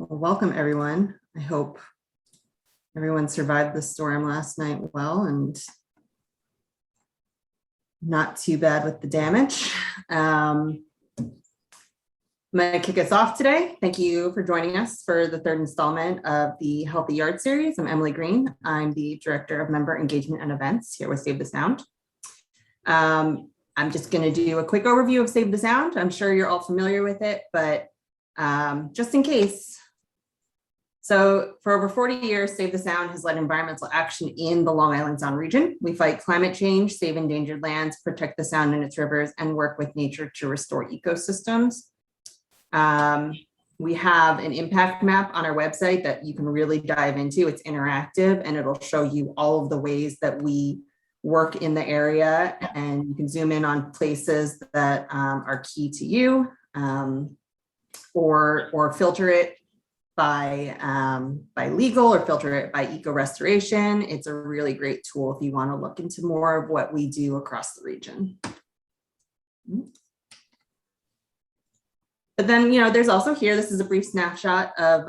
Well, welcome everyone. I hope everyone survived the storm last night well and not too bad with the damage. I'm going to kick us off today. Thank you for joining us for the third installment of the Healthy Yard series. I'm Emily Green. I'm the Director of Member Engagement and Events here with Save the Sound. I'm just going to do a quick overview of Save the Sound. I'm sure you're all familiar with it, but just in case. So for over 40 years, Save the Sound has led environmental action in the Long Island Sound region. We fight climate change, save endangered lands, protect the Sound and its rivers, and work with nature to restore ecosystems. We have an impact map on our website that you can really dive into. It's interactive and it'll show you all of the ways that we work in the area, and you can zoom in on places that are key to you, or filter it by legal, or filter it by eco restoration. It's a really great tool if you want to look into more of what we do across the region. But then, there's also here, this is a brief snapshot of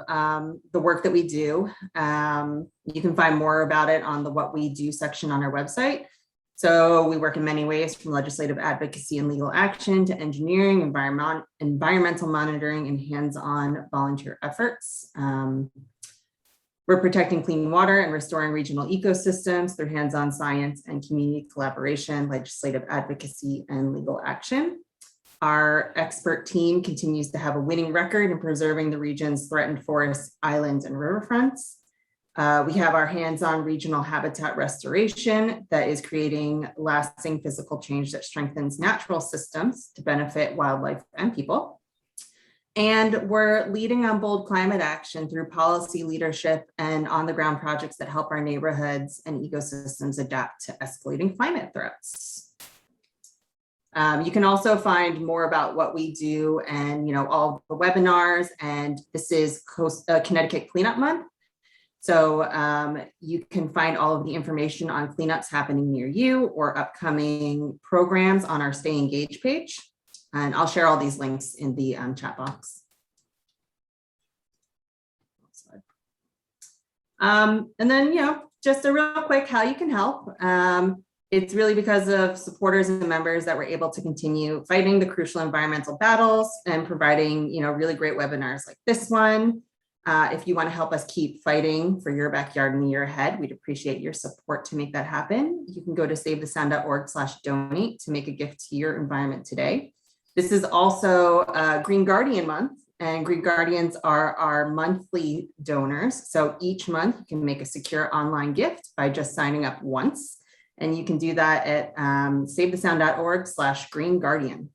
the work that we do. You can find more about it on the What We Do section on our website. So we work in many ways, from legislative advocacy and legal action to engineering, environmental monitoring, and hands-on volunteer efforts. We're protecting clean water and restoring regional ecosystems through hands-on science and community collaboration, legislative advocacy, and legal action. Our expert team continues to have a winning record in preserving the region's threatened forests, islands, and riverfronts. We have our hands-on regional habitat restoration that is creating lasting physical change that strengthens natural systems to benefit wildlife and people. And we're leading on bold climate action through policy leadership and on-the-ground projects that help our neighborhoods and ecosystems adapt to escalating climate threats. You can also find more about what we do and all the webinars, and this is Connecticut Cleanup Month. So you can find all of the information on cleanups happening near you or upcoming programs on our Stay Engaged page. And I'll share all these links in the chat box. And then, just a real quick how you can help. It's really because of supporters and members that we're able to continue fighting the crucial environmental battles and providing, really great webinars like this one. If you want to help us keep fighting for your backyard in the year ahead, we'd appreciate your support to make that happen. You can go to savethesound.org/donate to make a gift to your environment today. This is also Green Guardian Month, and Green Guardians are our monthly donors. So each month you can make a secure online gift by just signing up once. And you can do that at savethesound.org/Green Guardian.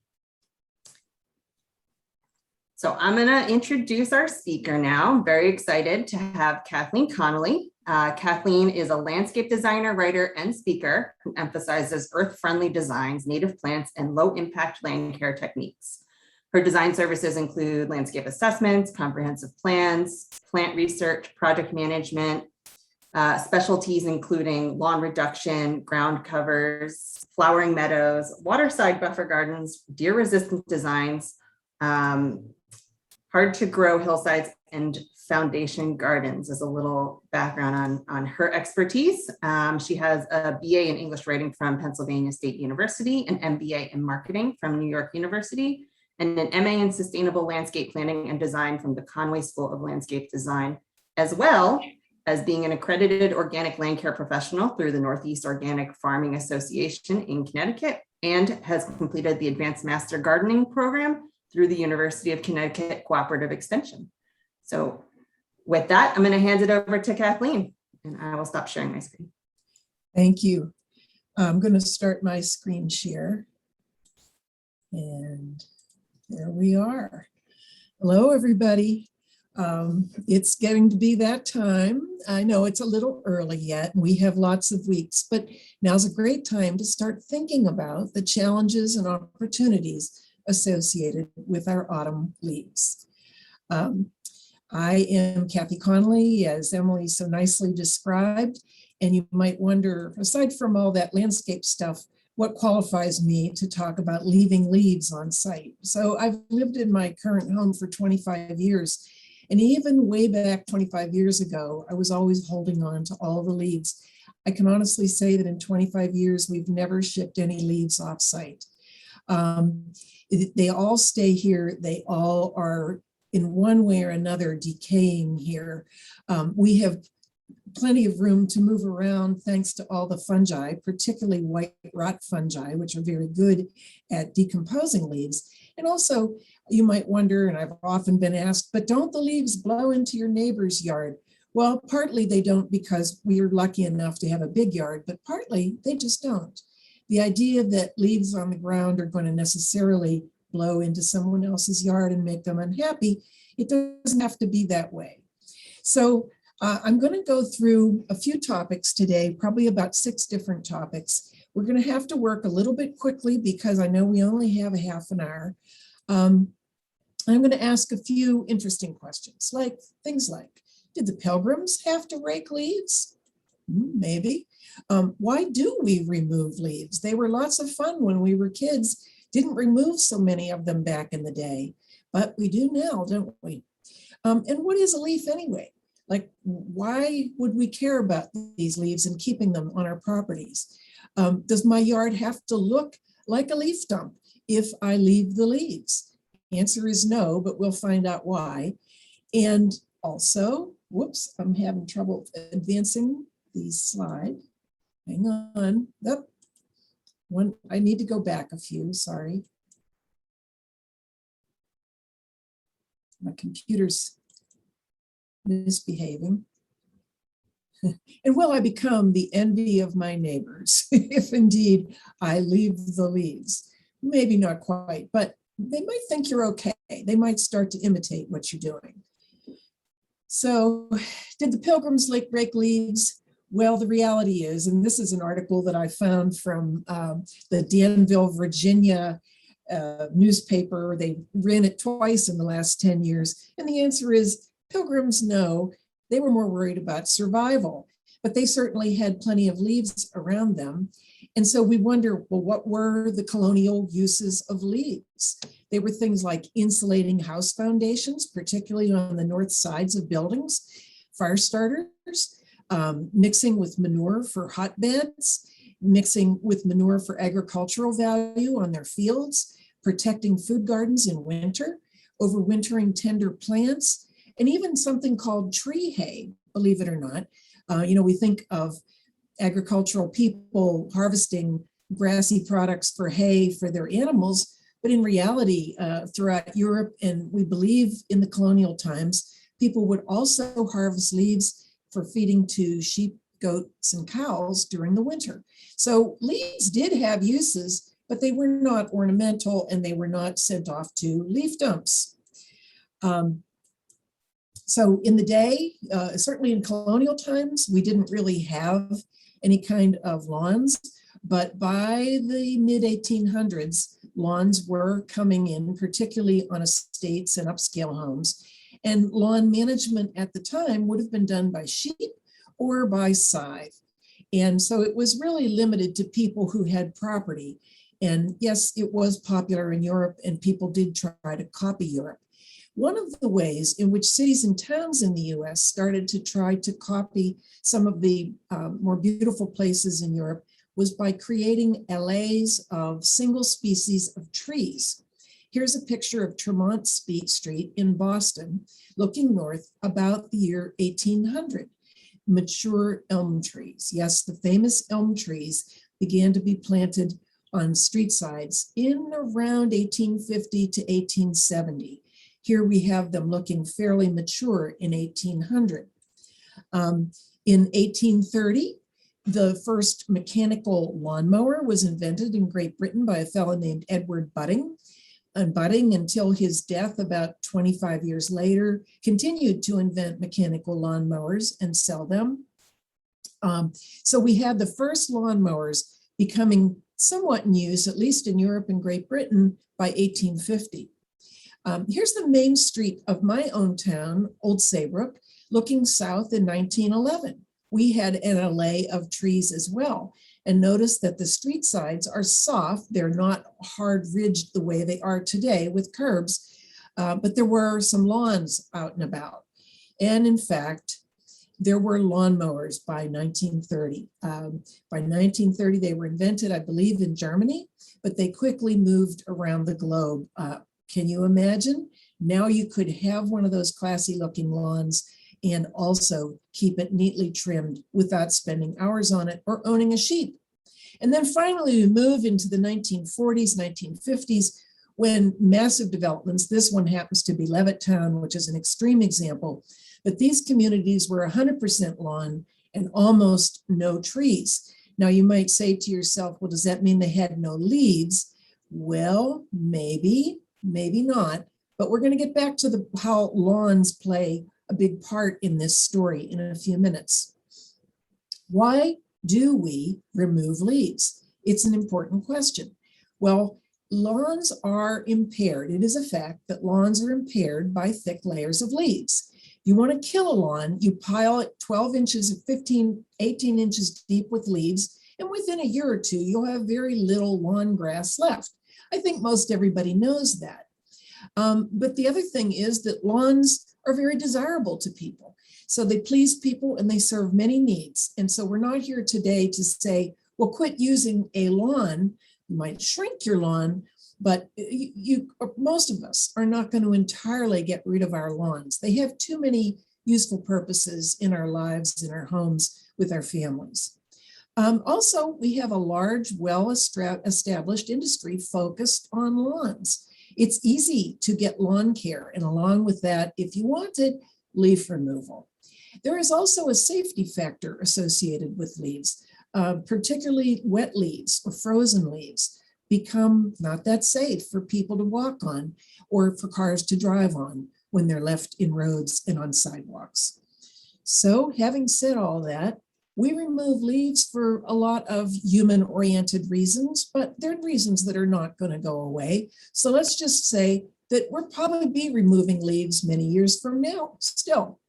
So I'm going to introduce our speaker now. I'm very excited to have Kathleen Connolly. Kathleen is a landscape designer, writer, and speaker who emphasizes earth-friendly designs, native plants, and low-impact land care techniques. Her design services include landscape assessments, comprehensive plans, plant research, project management, specialties including lawn reduction, ground covers, flowering meadows, waterside buffer gardens, deer-resistant designs, hard to grow hillsides, and foundation gardens. As a little background on her expertise. She has a BA in English writing from Pennsylvania State University, an MBA in marketing from New York University, and an MA in sustainable landscape planning and design from the Conway School of Landscape Design, as well as being an accredited organic land care professional through the Northeast Organic Farming Association in Connecticut, and has completed the Advanced Master Gardening Program through the University of Connecticut Cooperative Extension. So with that, I'm going to hand it over to Kathleen, and I will stop sharing my screen. Thank you. I'm going to start my screen share. And there we are. Hello, everybody. It's getting to be that time. I know it's a little early yet, and we have lots of weeks, but now's a great time to start thinking about the challenges and opportunities associated with our autumn leaves. I am Kathy Connolly, as Emily so nicely described, and you might wonder, aside from all that landscape stuff, what qualifies me to talk about leaving leaves on site. So I've lived in my current home for 25 years, And even way back 25 years ago, I was always holding on to all the leaves. I can honestly say that in 25 years, we've never shipped any leaves off site. They all stay here. They all are in one way or another decaying here. We have plenty of room to move around thanks to all the fungi, particularly white rot fungi, which are very good at decomposing leaves. And also, you might wonder, and I've often been asked, but don't the leaves blow into your neighbor's yard? Well, partly they don't because we are lucky enough to have a big yard, but partly they just don't. The idea that leaves on the ground are going to necessarily blow into someone else's yard and make them unhappy, it doesn't have to be that way. So I'm going to go through a few topics today, probably about 6 different topics. We're going to have to work a little bit quickly because I know we only have a half an hour. I'm going to ask a few interesting questions, like things like, did the Pilgrims have to rake leaves? Maybe. Why do we remove leaves? They were lots of fun when we were kids. Didn't remove so many of them back in the day, but we do now, don't we? And what is a leaf anyway? Like, why would we care about these leaves and keeping them on our properties? Does my yard have to look like a leaf dump if I leave the leaves? Answer is no, but we'll find out why. And also, whoops, I'm having trouble advancing the slide. Hang on. Yep. I need to go back a few, sorry. My computer's misbehaving. And will I become the envy of my neighbors if indeed I leave the leaves? Maybe not quite, but they might think you're okay. They might start to imitate what you're doing. So did the Pilgrims rake leaves? Well, the reality is, and this is an article that I found from the Danville, Virginia newspaper. They ran it twice in the last 10 years. And the answer is Pilgrims, no. They were more worried about survival, but they certainly had plenty of leaves around them. And so we wonder, well, what were the colonial uses of leaves? They were things like insulating house foundations, particularly on the north sides of buildings, fire starters, mixing with manure for hotbeds, mixing with manure for agricultural value on their fields, protecting food gardens in winter, overwintering tender plants, and even something called tree hay, believe it or not. We think of agricultural people harvesting grassy products for hay for their animals, but in reality, throughout Europe, and we believe in the colonial times, people would also harvest leaves for feeding to sheep, goats, and cows during the winter. So leaves did have uses, but they were not ornamental and they were not sent off to leaf dumps. So in the day, certainly in colonial times, we didn't really have any kind of lawns, but by the mid-1800s, lawns were coming in, particularly on estates and upscale homes. And lawn management at the time would have been done by sheep or by scythe. And so it was really limited to people who had property. And yes, it was popular in Europe and people did try to copy Europe. One of the ways in which cities and towns in the US started to try to copy some of the more beautiful places in Europe was by creating LAs of single species of trees. Here's a picture of Tremont Street in Boston, looking north about the year 1800. Mature elm trees. Yes, the famous elm trees began to be planted on street sides in around 1850 to 1870. Here we have them looking fairly mature in 1800. In 1830, the first mechanical lawnmower was invented in Great Britain by a fellow named Edward Budding. And Budding, until his death about 25 years later, continued to invent mechanical lawnmowers and sell them. So we had the first lawnmowers becoming somewhat in use, at least in Europe and Great Britain, by 1850. Here's the main street of my own town, Old Saybrook, looking south in 1911. We had an alley of trees as well. And notice that the street sides are soft. They're not hard ridged the way they are today with curbs. but there were some lawns out and about. And in fact, there were lawnmowers by 1930. By 1930, they were invented, I believe, in Germany, but they quickly moved around the globe. Can you imagine? Now you could have one of those classy looking lawns and also keep it neatly trimmed without spending hours on it or owning a sheep. And then finally, we move into the 1940s, 1950s, when massive developments, this one happens to be Levittown, which is an extreme example, but these communities were 100% lawn and almost no trees. Now you might say to yourself, well, does that mean they had no leaves? Well, maybe, maybe not, but we're going to get back to how lawns play a big part in this story in a few minutes. Why do we remove leaves? It's an important question. Well, lawns are impaired. It is a fact that lawns are impaired by thick layers of leaves. You want to kill a lawn, you pile it 12 inches, 15, 18 inches deep with leaves, and within a year or two, you'll have very little lawn grass left. I think most everybody knows that. But the other thing is that lawns are very desirable to people. So they please people and they serve many needs. And so we're not here today to say, well, quit using a lawn. You might shrink your lawn, but most of us are not going to entirely get rid of our lawns. They have too many useful purposes in our lives, in our homes, with our families. Also, we have a large, well-established industry focused on lawns. It's easy to get lawn care, and along with that, if you wanted, leaf removal. There is also a safety factor associated with leaves, particularly wet leaves or frozen leaves become not that safe for people to walk on or for cars to drive on when they're left in roads and on sidewalks. So having said all that, we remove leaves for a lot of human-oriented reasons, but they're reasons that are not going to go away. So let's just say that we'll probably be removing leaves many years from now still.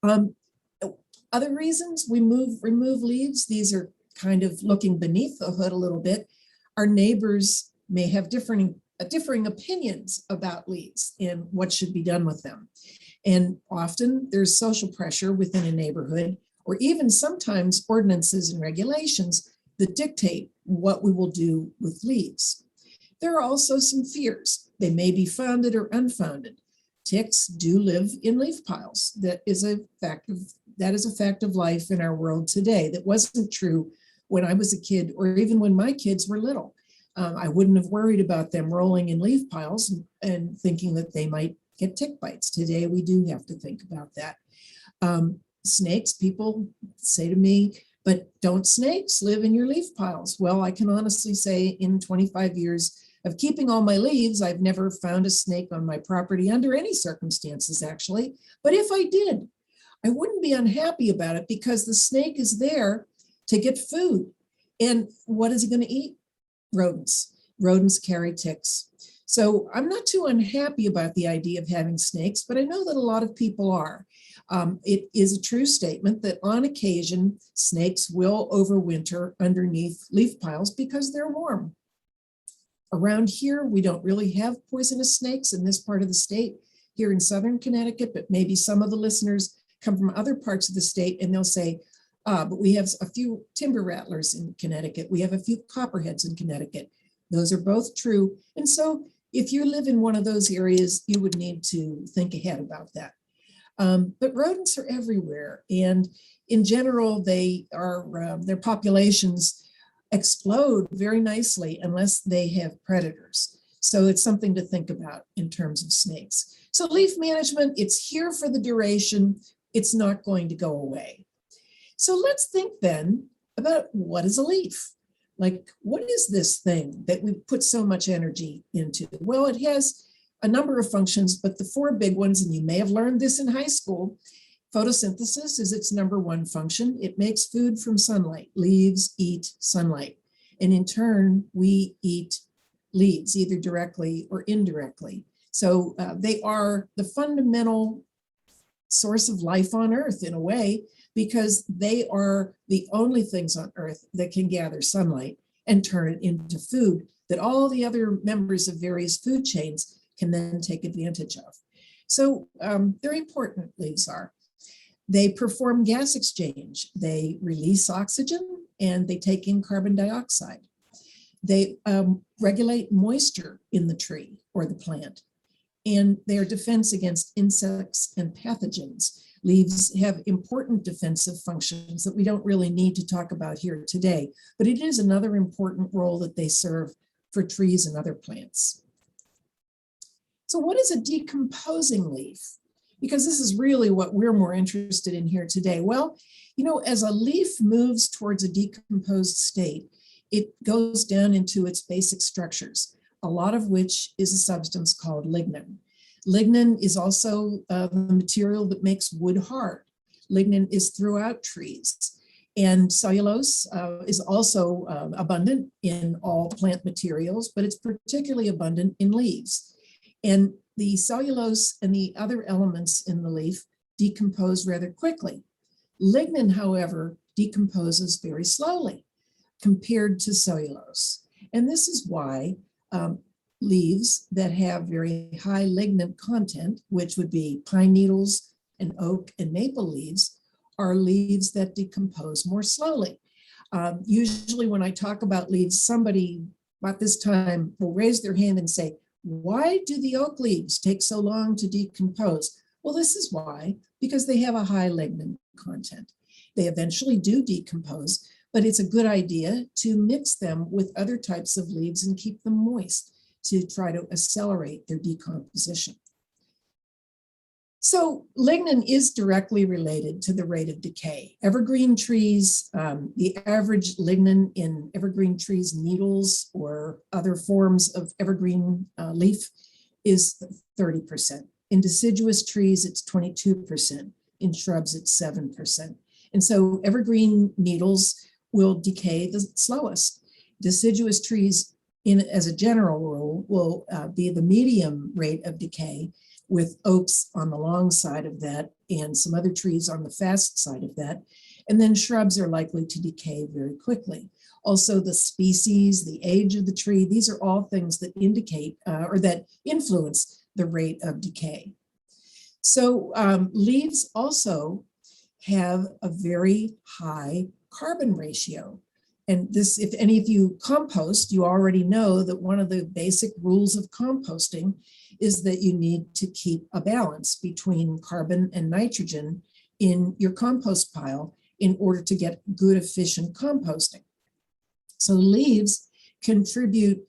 Other reasons we remove leaves, these are kind of looking beneath the hood a little bit. Our neighbors may have differing opinions about leaves and what should be done with them. And often there's social pressure within a neighborhood, or even sometimes ordinances and regulations that dictate what we will do with leaves. There are also some fears. They may be founded or unfounded. Ticks do live in leaf piles. That is a fact of life in our world today. That wasn't true when I was a kid, or even when my kids were little. I wouldn't have worried about them rolling in leaf piles and thinking that they might get tick bites. Today, we do have to think about that. Snakes, people say to me, but don't snakes live in your leaf piles? Well, I can honestly say in 25 years of keeping all my leaves, I've never found a snake on my property under any circumstances, actually. But if I did, I wouldn't be unhappy about it because the snake is there to get food. And what is he going to eat? Rodents. Rodents carry ticks. So I'm not too unhappy about the idea of having snakes, but I know that a lot of people are. It is a true statement that on occasion, snakes will overwinter underneath leaf piles because they're warm. Around here, we don't really have poisonous snakes in this part of the state here in Southern Connecticut, but maybe some of the listeners come from other parts of the state and they'll say, but we have a few timber rattlers in Connecticut. We have a few copperheads in Connecticut. Those are both true. And so if you live in one of those areas, you would need to think ahead about that. But rodents are everywhere. And in general, they are their populations explode very nicely unless they have predators. So it's something to think about in terms of snakes. So leaf management, it's here for the duration. It's not going to go away. So let's think then about what is a leaf? Like, what is this thing that we put so much energy into? Well, it has a number of functions, but the four big ones, and you may have learned this in high school, photosynthesis is its number one function. It makes food from sunlight. Leaves eat sunlight. And in turn, we eat leaves, either directly or indirectly. So they are the fundamental source of life on Earth in a way, because they are the only things on Earth that can gather sunlight and turn it into food that all the other members of various food chains can then take advantage of. So very important, leaves are. They perform gas exchange. They release oxygen and they take in carbon dioxide. They regulate moisture in the tree or the plant, and they are defense against insects and pathogens. Leaves have important defensive functions that we don't really need to talk about here today, but it is another important role that they serve for trees and other plants. So what is a decomposing leaf? Because this is really what we're more interested in here today. Well, you know, as a leaf moves towards a decomposed state, it goes down into its basic structures, a lot of which is a substance called lignin. Lignin is also the material that makes wood hard. Lignin is throughout trees. And cellulose is also abundant in all plant materials, but it's particularly abundant in leaves. And the cellulose and the other elements in the leaf decompose rather quickly. Lignin, however, decomposes very slowly compared to cellulose. And this is why leaves that have very high lignin content, which would be pine needles and oak and maple leaves, are leaves that decompose more slowly. Usually when I talk about leaves, somebody about this time will raise their hand and say, why do the oak leaves take so long to decompose? Well, this is why, because they have a high lignin content. They eventually do decompose, but it's a good idea to mix them with other types of leaves and keep them moist to try to accelerate their decomposition. So lignin is directly related to the rate of decay. Evergreen trees, the average lignin in evergreen trees, needles, or other forms of evergreen leaf is 30%. In deciduous trees, it's 22%. In shrubs, it's 7%. And so evergreen needles will decay the slowest. Deciduous trees, as a general rule, will be the medium rate of decay, with oaks on the long side of that and some other trees on the fast side of that. And then shrubs are likely to decay very quickly. Also the species, the age of the tree, these are all things that indicate or that influence the rate of decay. So leaves also have a very high carbon ratio. And this, if any of you compost, you already know that one of the basic rules of composting is that you need to keep a balance between carbon and nitrogen in your compost pile in order to get good, efficient composting. So leaves contribute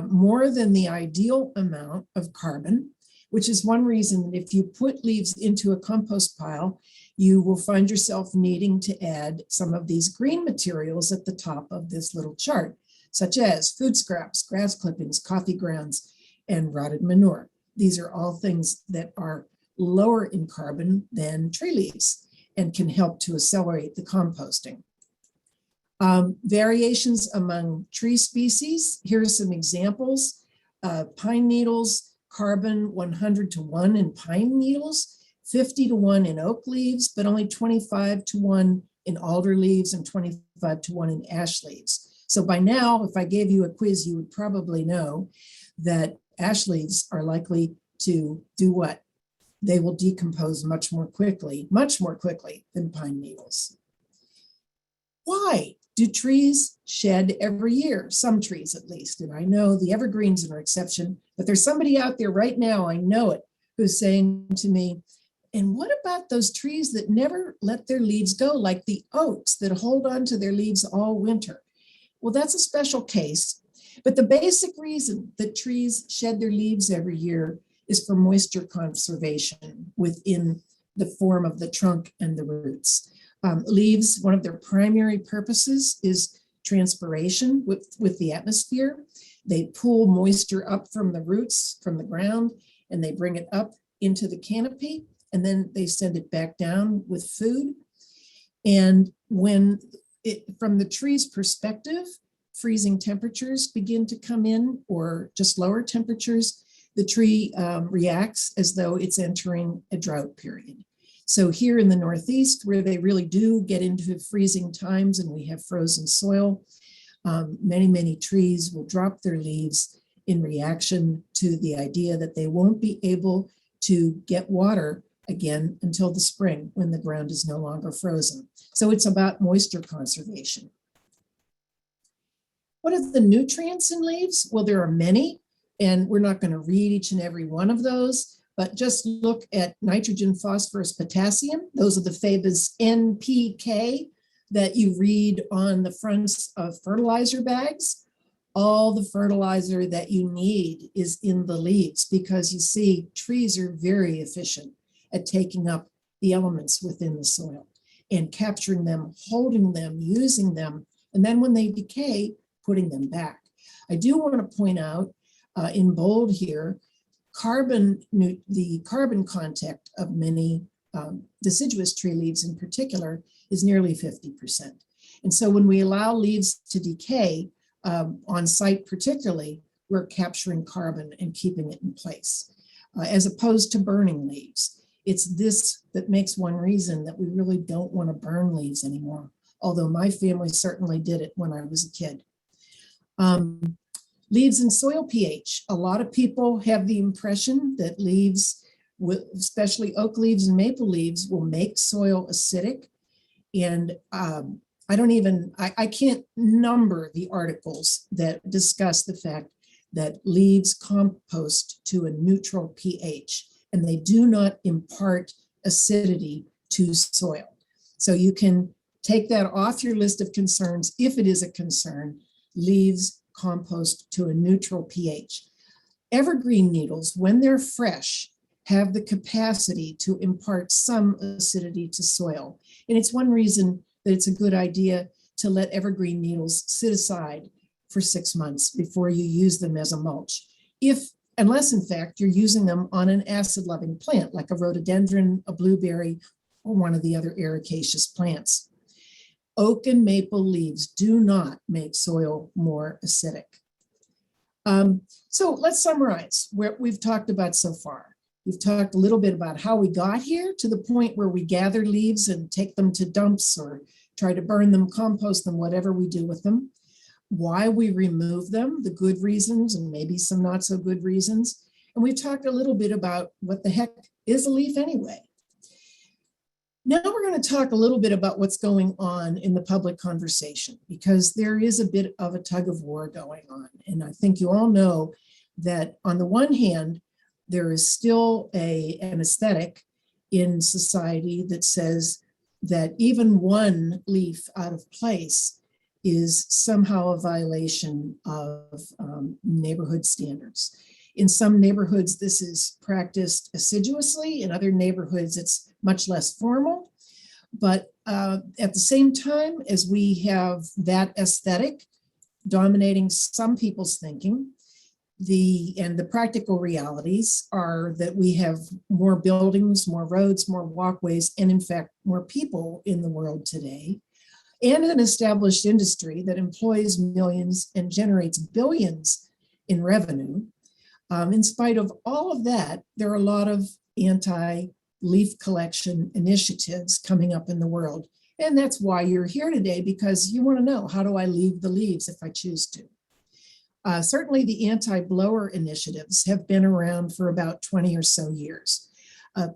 more than the ideal amount of carbon, which is one reason that if you put leaves into a compost pile, you will find yourself needing to add some of these green materials at the top of this little chart, such as food scraps, grass clippings, coffee grounds, and rotted manure. These are all things that are lower in carbon than tree leaves and can help to accelerate the composting. Variations among tree species. Here are some examples. Pine needles, carbon 100 to 1 in pine needles, 50 to 1 in oak leaves, but only 25 to 1 in alder leaves and 25 to 1 in ash leaves. So by now, if I gave you a quiz, you would probably know that ash leaves are likely to do what? They will decompose much more quickly than pine needles. Why do trees shed every year? Some trees at least, and I know the evergreens are an exception, but there's somebody out there right now, I know it, who's saying to me, and what about those trees that never let their leaves go, like the oaks that hold on to their leaves all winter? Well, that's a special case, but the basic reason that trees shed their leaves every year is for moisture conservation within the form of the trunk and the roots. Leaves, one of their primary purposes is transpiration with the atmosphere. They pull moisture up from the roots, from the ground, and they bring it up into the canopy, and then they send it back down with food. And when from the tree's perspective, freezing temperatures begin to come in, or just lower temperatures, the tree reacts as though it's entering a drought period. So here in the Northeast, where they really do get into freezing times and we have frozen soil, many trees will drop their leaves in reaction to the idea that they won't be able to get water again until the spring when the ground is no longer frozen. So it's about moisture conservation. What are the nutrients in leaves? Well, there are many, and we're not going to read each and every one of those, but just look at nitrogen, phosphorus, potassium. Those are the famous NPK that you read on the fronts of fertilizer bags. All the fertilizer that you need is in the leaves, because you see, trees are very efficient at taking up the elements within the soil and capturing them, holding them, using them, and then when they decay, putting them back. I do want to point out in bold here, the carbon content of many deciduous tree leaves in particular is nearly 50%. And so when we allow leaves to decay on site particularly, we're capturing carbon and keeping it in place, as opposed to burning leaves. It's this that makes one reason that we really don't want to burn leaves anymore, although my family certainly did it when I was a kid. Leaves and soil pH. A lot of people have the impression that leaves, especially oak leaves and maple leaves, will make soil acidic. And I can't number the articles that discuss the fact that leaves compost to a neutral pH, and they do not impart acidity to soil. So you can take that off your list of concerns if it is a concern. Leaves compost to a neutral pH. Evergreen needles, when they're fresh, have the capacity to impart some acidity to soil. And it's one reason that it's a good idea to let evergreen needles sit aside for 6 months before you use them as a mulch. Unless in fact you're using them on an acid-loving plant like a rhododendron, a blueberry, or one of the other ericaceous plants. Oak and maple leaves do not make soil more acidic. So let's summarize what we've talked about so far. We've talked a little bit about how we got here to the point where we gather leaves and take them to dumps or try to burn them, compost them, whatever we do with them. Why we remove them, the good reasons and maybe some not so good reasons. And we've talked a little bit about what the heck is a leaf anyway. Now we're going to talk a little bit about what's going on in the public conversation, because there is a bit of a tug of war going on. And I think you all know that on the one hand, there is still an aesthetic in society that says that even one leaf out of place is somehow a violation of neighborhood standards. In some neighborhoods, this is practiced assiduously. In other neighborhoods, it's much less formal. But at the same time, as we have that aesthetic dominating some people's thinking, the practical realities are that we have more buildings, more roads, more walkways, and in fact, more people in the world today, and an established industry that employs millions and generates billions in revenue. In spite of all of that, there are a lot of anti-leaf collection initiatives coming up in the world. And that's why you're here today, because you want to know, how do I leave the leaves if I choose to? Certainly the anti-blower initiatives have been around for about 20 or so years.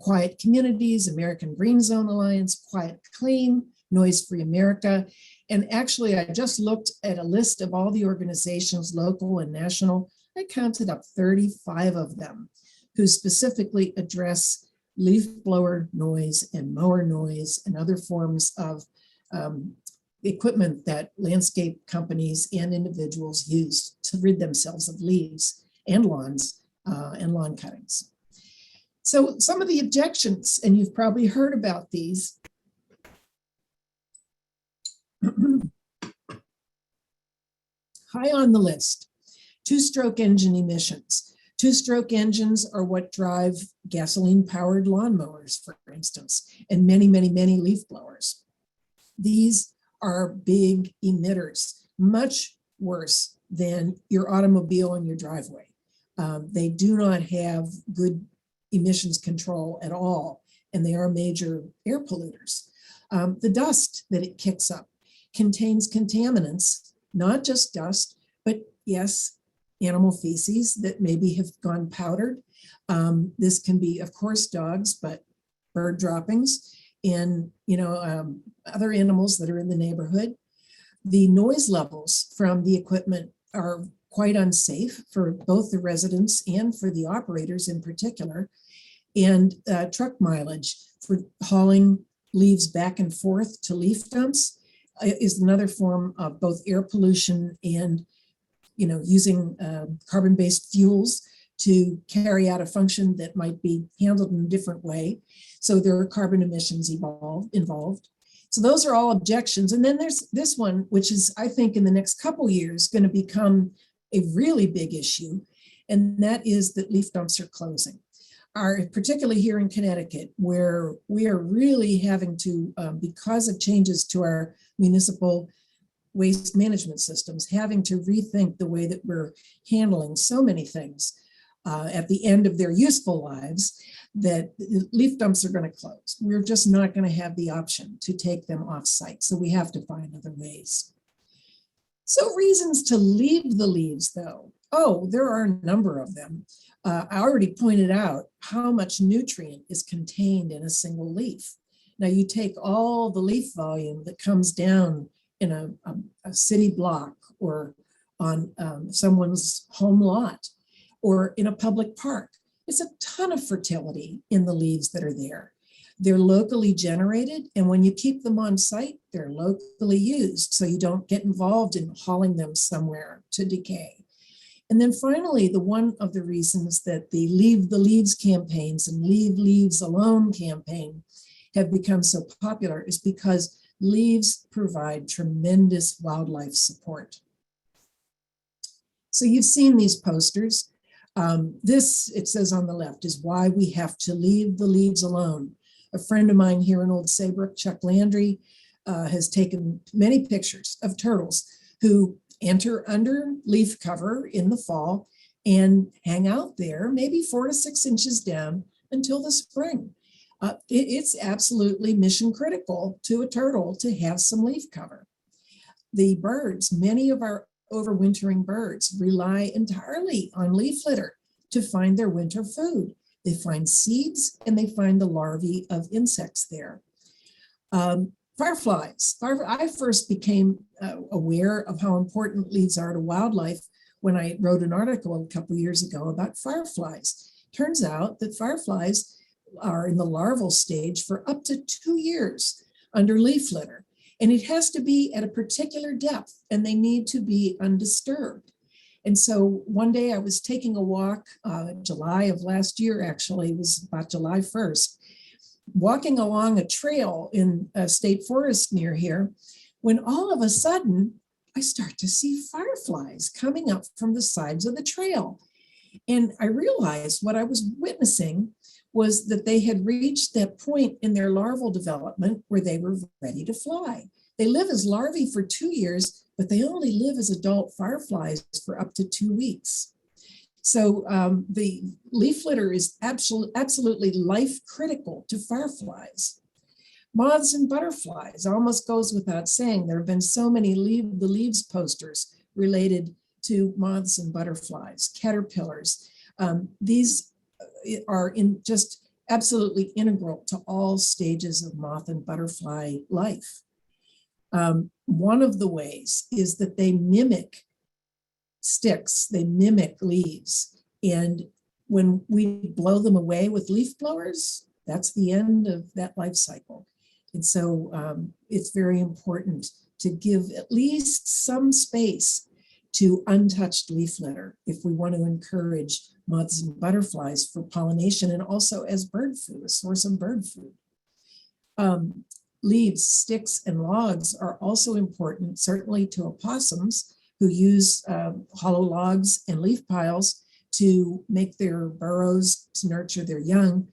Quiet Communities, American Green Zone Alliance, Quiet Clean, Noise Free America. And actually, I just looked at a list of all the organizations, local and national. I counted up 35 of them who specifically address leaf blower noise and mower noise and other forms of equipment that landscape companies and individuals use to rid themselves of leaves and lawns and lawn cuttings. So some of the objections, and you've probably heard about these. High on the list, two-stroke engine emissions. Two-stroke engines are what drive gasoline-powered lawnmowers, for instance, and many, many, many leaf blowers. These are big emitters, much worse than your automobile in your driveway. They do not have good emissions control at all, and they are major air polluters. The dust that it kicks up contains contaminants, not just dust, but yes, animal feces that maybe have gone powdered. This can be, of course, dogs, but bird droppings and other animals that are in the neighborhood. The noise levels from the equipment are quite unsafe for both the residents and for the operators in particular. And truck mileage for hauling leaves back and forth to leaf dumps is another form of both air pollution and using carbon-based fuels to carry out a function that might be handled in a different way. So there are carbon emissions involved. So those are all objections. And then there's this one, which is, I think, in the next couple years, going to become a really big issue. And that is that leaf dumps are closing. Particularly here in Connecticut, where we are really having to, because of changes to our municipal waste management systems, having to rethink the way that we're handling so many things at the end of their useful lives, that leaf dumps are going to close. We're just not going to have the option to take them off site. So we have to find other ways. So reasons to leave the leaves, though. Oh, there are a number of them. I already pointed out how much nutrient is contained in a single leaf. Now you take all the leaf volume that comes down in a city block or on someone's home lot or in a public park. It's a ton of fertility in the leaves that are there. They're locally generated, and when you keep them on site, they're locally used, so you don't get involved in hauling them somewhere to decay. And then finally, one of the reasons that the Leave the Leaves campaigns and Leave Leaves Alone campaign have become so popular is because leaves provide tremendous wildlife support. So you've seen these posters. This, it says on the left, is why we have to leave the leaves alone. A friend of mine here in Old Saybrook, Chuck Landry, has taken many pictures of turtles who enter under leaf cover in the fall and hang out there, maybe 4 to 6 inches down until the spring. It's absolutely mission critical to a turtle to have some leaf cover. The birds, many of our overwintering birds, rely entirely on leaf litter to find their winter food. They find seeds and they find the larvae of insects there. Fireflies. I first became aware of how important leaves are to wildlife when I wrote an article a couple years ago about fireflies. Turns out that fireflies are in the larval stage for up to 2 years under leaf litter. And it has to be at a particular depth and they need to be undisturbed. And so one day I was taking a walk, July of last year, actually, it was about July 1st, walking along a trail in a state forest near here, when all of a sudden I start to see fireflies coming up from the sides of the trail. And I realized what I was witnessing was that they had reached that point in their larval development where they were ready to fly. They live as larvae for 2 years, but they only live as adult fireflies for up to 2 weeks. So the leaf litter is absolutely life critical to fireflies. Moths and butterflies, almost goes without saying. There have been so many Leave the Leaves posters related to moths and butterflies, caterpillars. These are just absolutely integral to all stages of moth and butterfly life. One of the ways is that they mimic sticks, they mimic leaves. And when we blow them away with leaf blowers, that's the end of that life cycle. And so it's very important to give at least some space to untouched leaf litter if we want to encourage moths and butterflies for pollination and also as bird food, a source of bird food. Leaves, sticks, and logs are also important, certainly to opossums who use hollow logs and leaf piles to make their burrows to nurture their young.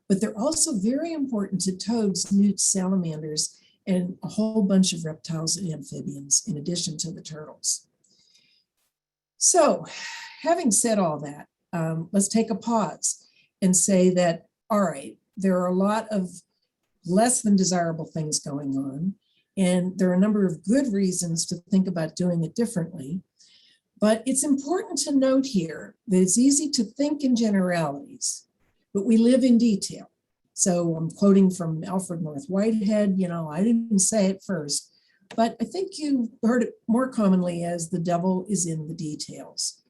But they're also very important to toads, newts, salamanders, and a whole bunch of reptiles and amphibians, in addition to the turtles. So, having said all that, let's take a pause and say that, all right, there are a lot of less than desirable things going on, and there are a number of good reasons to think about doing it differently. But it's important to note here that it's easy to think in generalities, but we live in detail. So I'm quoting from Alfred North Whitehead, I didn't say it first, but I think you heard it more commonly as the devil is in the details.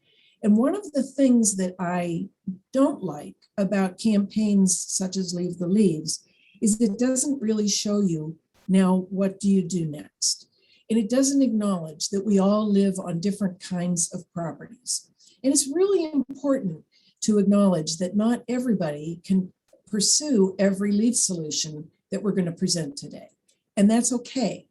And one of the things that I don't like about campaigns such as Leave the Leaves is it doesn't really show you, now what do you do next? And it doesn't acknowledge that we all live on different kinds of properties. And it's really important to acknowledge that not everybody can pursue every leaf solution that we're going to present today. And that's okay.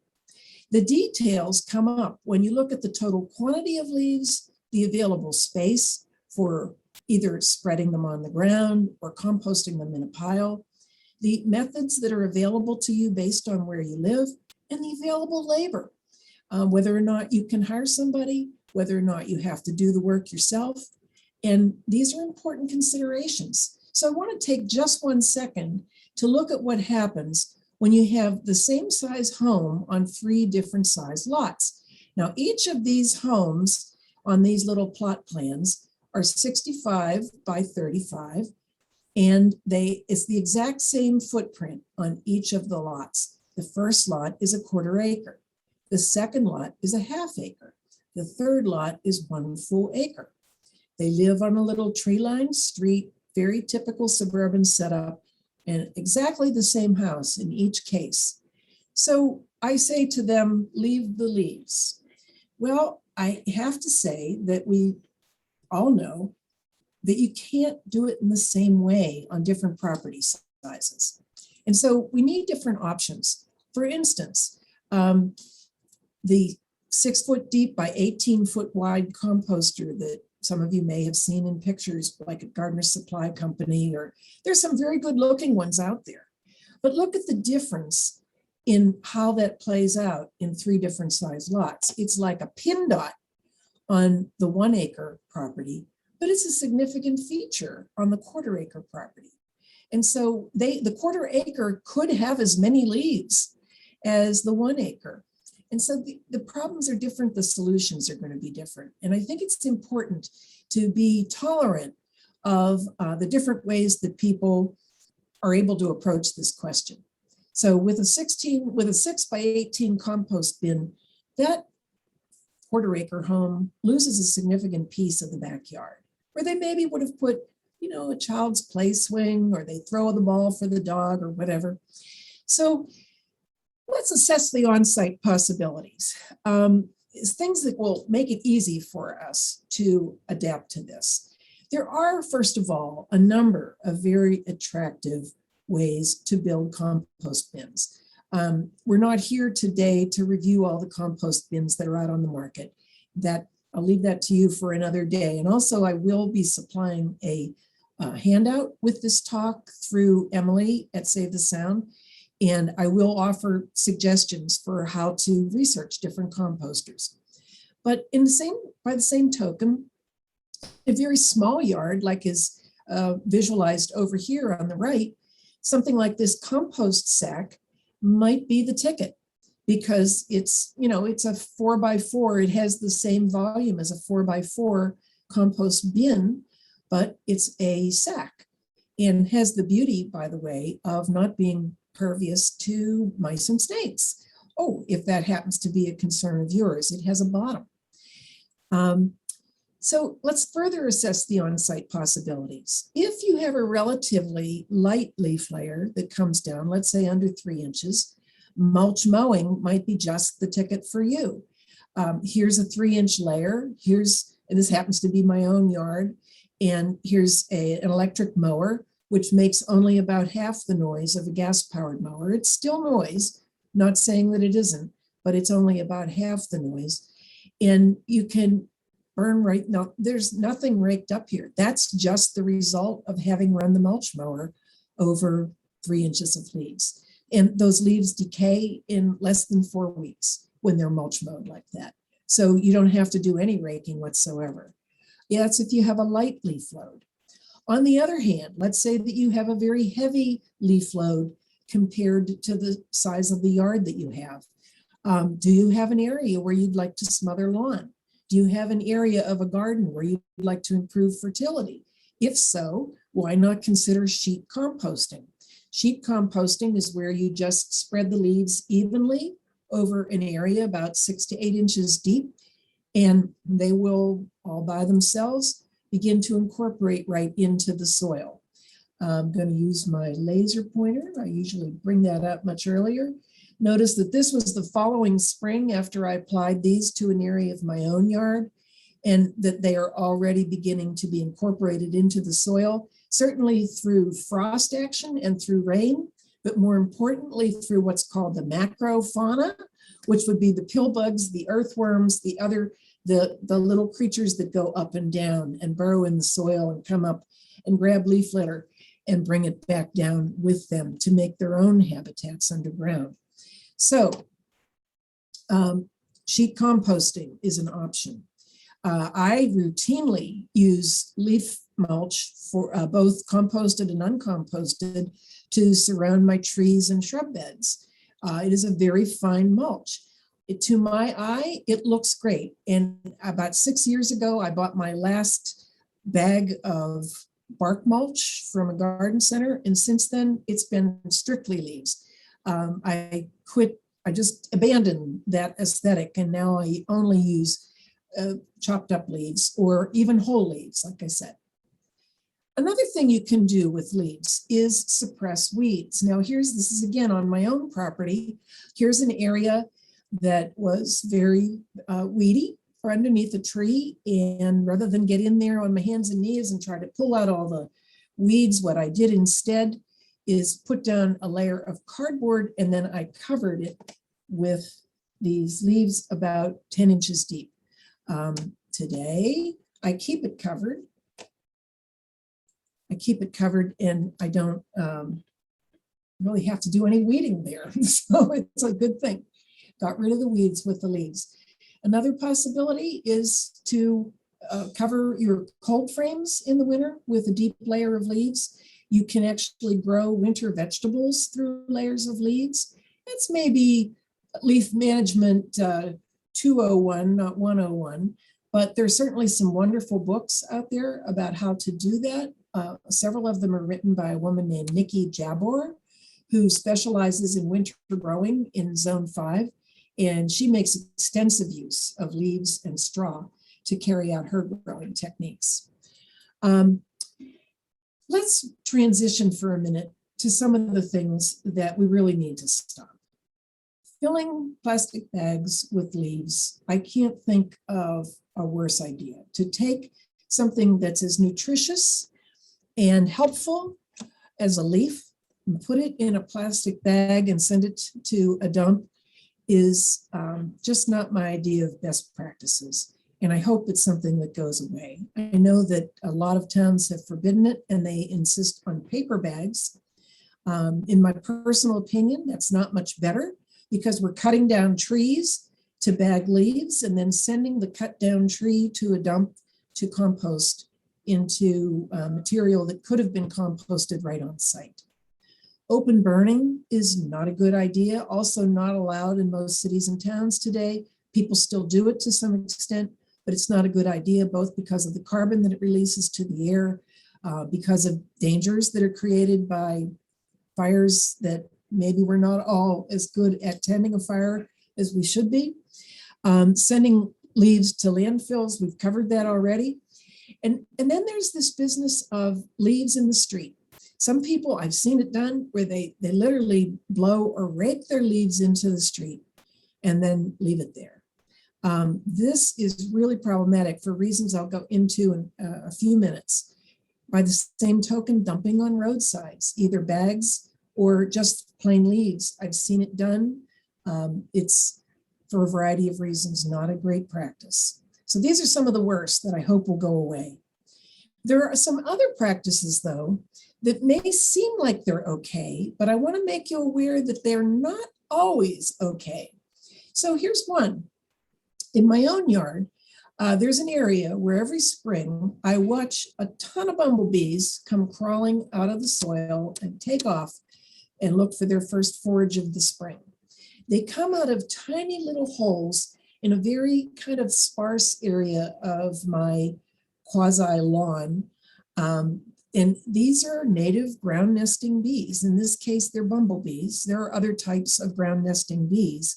The details come up when you look at the total quantity of leaves, the available space for either spreading them on the ground or composting them in a pile, the methods that are available to you based on where you live, and the available labor. Whether or not you can hire somebody, whether or not you have to do the work yourself. And these are important considerations. So I want to take just 1 second to look at what happens when you have the same size home on 3 different size lots. Now, each of these homes on these little plot plans are 65 by 35, and it's the exact same footprint on each of the lots. The first lot is 1/4 acre. The second lot is 1/2 acre. The third lot is 1 full acre. They live on a little tree-lined street, very typical suburban setup, and exactly the same house in each case. So I say to them, leave the leaves. Well, I have to say that we all know that you can't do it in the same way on different property sizes. And so we need different options. For instance, the 6 foot deep by 18 foot wide composter that some of you may have seen in pictures, like at Gardener Supply Company, or there's some very good looking ones out there. But look at the difference in how that plays out in 3 different size lots. It's like a pin dot on the 1 acre property, but it's a significant feature on the 1/4 acre property. And so the 1/4 acre could have as many leaves as the 1 acre. And so the problems are different, the solutions are going to be different. And I think it's important to be tolerant of the different ways that people are able to approach this question. So with a 6 by 18 compost bin, that 1/4 acre home loses a significant piece of the backyard, where they maybe would have put, a child's play swing, or they throw the ball for the dog or whatever. So let's assess the on-site possibilities. Things that will make it easy for us to adapt to this. There are, first of all, a number of very attractive ways to build compost bins. We're not here today to review all the compost bins that are out on the market. I'll leave that to you for another day. And also, I will be supplying a handout with this talk through Emily at Save the Sound. And I will offer suggestions for how to research different composters. But by the same token, a very small yard, like is visualized over here on the right, something like this compost sack might be the ticket, because it's a 4x4. It has the same volume as a 4x4 compost bin, but it's a sack, and has the beauty, by the way, of not being pervious to mice and snakes. Oh, if that happens to be a concern of yours, it has a bottom. So let's further assess the on-site possibilities. If you have a relatively light leaf layer that comes down, let's say under 3 inches, mulch mowing might be just the ticket for you. Here's a 3-inch layer. And this happens to be my own yard. And here's an electric mower, which makes only about half the noise of a gas-powered mower. It's still noise, not saying that it isn't, but it's only about half the noise. And you can burn right now. There's nothing raked up here. That's just the result of having run the mulch mower over 3 inches of leaves. And those leaves decay in less than 4 weeks when they're mulch mowed like that. So you don't have to do any raking whatsoever. Yeah, that's if you have a light leaf load. On the other hand, let's say that you have a very heavy leaf load compared to the size of the yard that you have. Do you have an area where you'd like to smother lawn? Do you have an area of a garden where you'd like to improve fertility? If so, why not consider sheet composting? Sheet composting is where you just spread the leaves evenly over an area about 6 to 8 inches deep, and they will all by themselves begin to incorporate right into the soil. I'm going to use my laser pointer. I usually bring that up much earlier. Notice that this was the following spring after I applied these to an area of my own yard, and that they are already beginning to be incorporated into the soil, certainly through frost action and through rain, but more importantly through what's called the macrofauna, which would be the pill bugs, the earthworms, the little creatures that go up and down and burrow in the soil and come up and grab leaf litter and bring it back down with them to make their own habitats underground. So sheet composting is an option. I routinely use leaf mulch for both composted and uncomposted to surround my trees and shrub beds. It is a very fine mulch. To my eye, it looks great. And about 6 years ago, I bought my last bag of bark mulch from a garden center. And since then, it's been strictly leaves. I just abandoned that aesthetic. And now I only use chopped up leaves or even whole leaves, like I said. Another thing you can do with leaves is suppress weeds. Now this is again on my own property. Here's an area that was very weedy or underneath a tree. And rather than get in there on my hands and knees and try to pull out all the weeds, what I did instead is put down a layer of cardboard, and then I covered it with these leaves about 10 inches deep. Today, I keep it covered. And I don't really have to do any weeding there. So it's a good thing. Got rid of the weeds with the leaves. Another possibility is to cover your cold frames in the winter with a deep layer of leaves. You can actually grow winter vegetables through layers of leaves. It's maybe leaf management 201, not 101, but there's certainly some wonderful books out there about how to do that. Several of them are written by a woman named Nikki Jabor, who specializes in winter growing in Zone 5. And she makes extensive use of leaves and straw to carry out her growing techniques. Let's transition for a minute to some of the things that we really need to stop. Filling plastic bags with leaves, I can't think of a worse idea. To take something that's as nutritious and helpful as a leaf and put it in a plastic bag and send it to a dump is just not my idea of best practices. And I hope it's something that goes away. I know that a lot of towns have forbidden it and they insist on paper bags. In my personal opinion, that's not much better because we're cutting down trees to bag leaves and then sending the cut down tree to a dump to compost into material that could have been composted right on site. Open burning is not a good idea, also not allowed in most cities and towns today. People still do it to some extent, but it's not a good idea, both because of the carbon that it releases to the air, because of dangers that are created by fires that maybe we're not all as good at tending a fire as we should be. Sending leaves to landfills, we've covered that already. And then there's this business of leaves in the street. Some people, I've seen it done where they literally blow or rake their leaves into the street and then leave it there. This is really problematic for reasons I'll go into in a few minutes. By the same token, dumping on roadsides, either bags or just plain leaves. I've seen it done. It's, for a variety of reasons, not a great practice. So these are some of the worst that I hope will go away. There are some other practices, though, that may seem like they're okay, but I want to make you aware that they're not always okay. So here's one. In my own yard, there's an area where every spring I watch a ton of bumblebees come crawling out of the soil and take off and look for their first forage of the spring. They come out of tiny little holes in a very kind of sparse area of my quasi lawn. And these are native ground nesting bees. In this case, they're bumblebees. There are other types of ground nesting bees.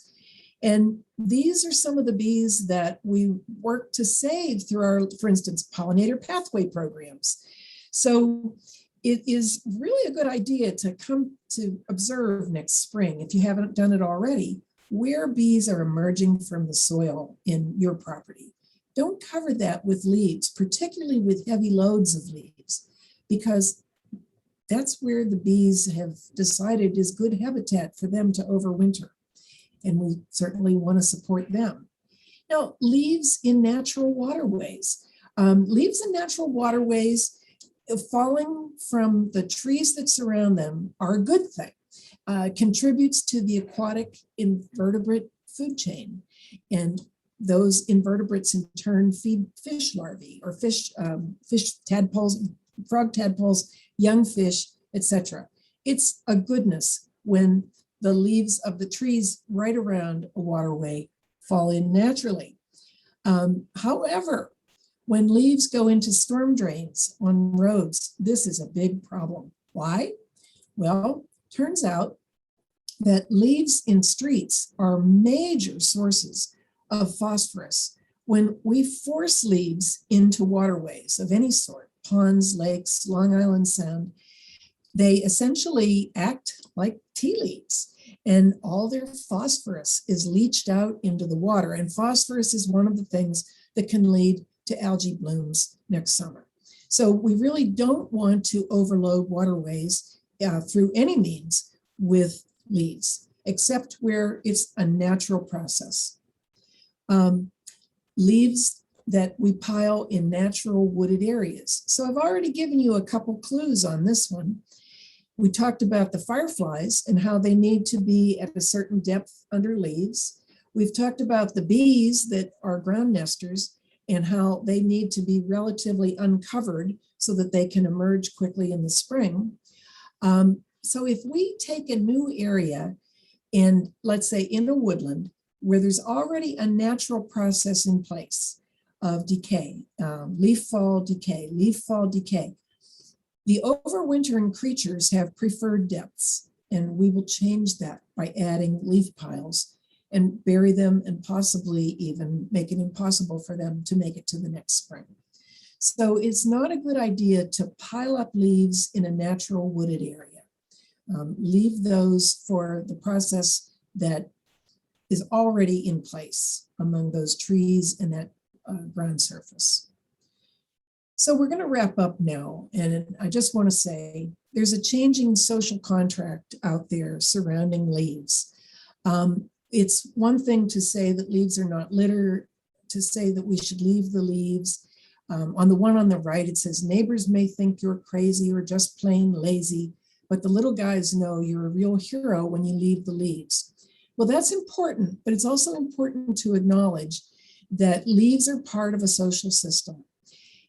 And these are some of the bees that we work to save through our, for instance, pollinator pathway programs. So it is really a good idea to come to observe next spring, if you haven't done it already, where bees are emerging from the soil in your property. Don't cover that with leaves, particularly with heavy loads of leaves, because that's where the bees have decided is good habitat for them to overwinter. And we certainly want to support them. Now, leaves in natural waterways. Leaves in natural waterways falling from the trees that surround them are a good thing. Contributes to the aquatic invertebrate food chain. And those invertebrates in turn feed fish larvae or fish tadpoles, frog tadpoles, young fish, etc. It's a goodness when the leaves of the trees right around a waterway fall in naturally. However, when leaves go into storm drains on roads, this is a big problem. Why? Well, turns out that leaves in streets are major sources of phosphorus. When we force leaves into waterways of any sort, ponds, lakes, Long Island Sound, they essentially act like tea leaves, and all their phosphorus is leached out into the water. And phosphorus is one of the things that can lead to algae blooms next summer. So we really don't want to overload waterways through any means with leaves, except where it's a natural process. Leaves that we pile in natural wooded areas. So I've already given you a couple clues on this one. We talked about the fireflies and how they need to be at a certain depth under leaves. We've talked about the bees that are ground nesters and how they need to be relatively uncovered so that they can emerge quickly in the spring. So if we take a new area and let's say in a woodland where there's already a natural process in place of decay, leaf fall, decay, leaf fall, decay, the overwintering creatures have preferred depths, and we will change that by adding leaf piles and bury them and possibly even make it impossible for them to make it to the next spring. So it's not a good idea to pile up leaves in a natural wooded area. Leave those for the process that is already in place among those trees and that ground surface. So we're going to wrap up now, and I just want to say there's a changing social contract out there surrounding leaves. It's one thing to say that leaves are not litter, to say that we should leave the leaves. On the one on the right, it says neighbors may think you're crazy or just plain lazy, but the little guys know you're a real hero when you leave the leaves. Well, that's important, but it's also important to acknowledge that leaves are part of a social system.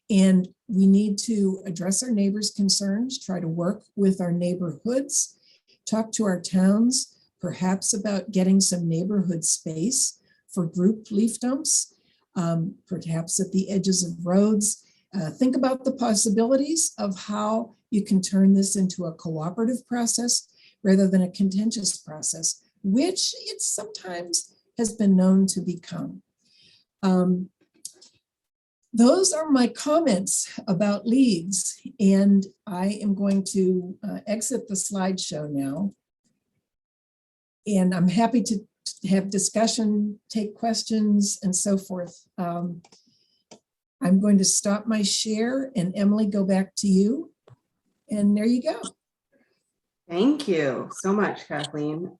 And we need to address our neighbors' concerns, try to work with our neighborhoods, talk to our towns, perhaps about getting some neighborhood space for group leaf dumps, perhaps at the edges of roads. Think about the possibilities of how you can turn this into a cooperative process rather than a contentious process, which it sometimes has been known to become. Those are my comments about leaves, and I am going to exit the slideshow now. And I'm happy to have discussion, take questions, and so forth. I'm going to stop my share, and Emily, go back to you. And there you go. Thank you so much, Kathleen.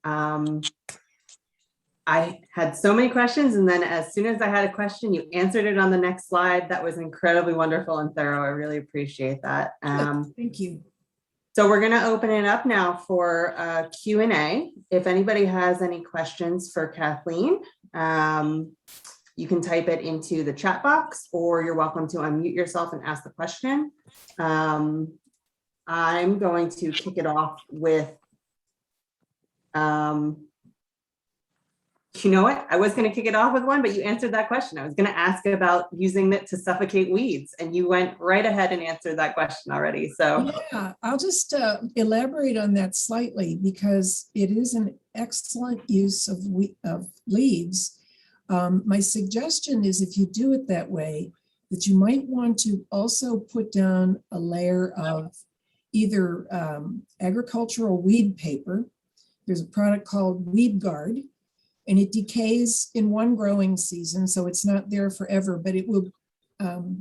I had so many questions, and then as soon as I had a question, you answered it on the next slide. That was incredibly wonderful and thorough. I really appreciate that. Thank you. So we're going to open it up now for Q&A. If anybody has any questions for Kathleen, you can type it into the chat box, or you're welcome to unmute yourself and ask the question. I'm going to kick it off with You know what? I was going to kick it off with one, but you answered that question. I was going to ask about using it to suffocate weeds, and you went right ahead and answered that question already. So Yeah, I'll just elaborate on that slightly because it is an excellent use of leaves. My suggestion is if you do it that way, that you might want to also put down a layer of either agricultural weed paper. There's a product called Weed Guard, and it decays in one growing season, so it's not there forever, but it will.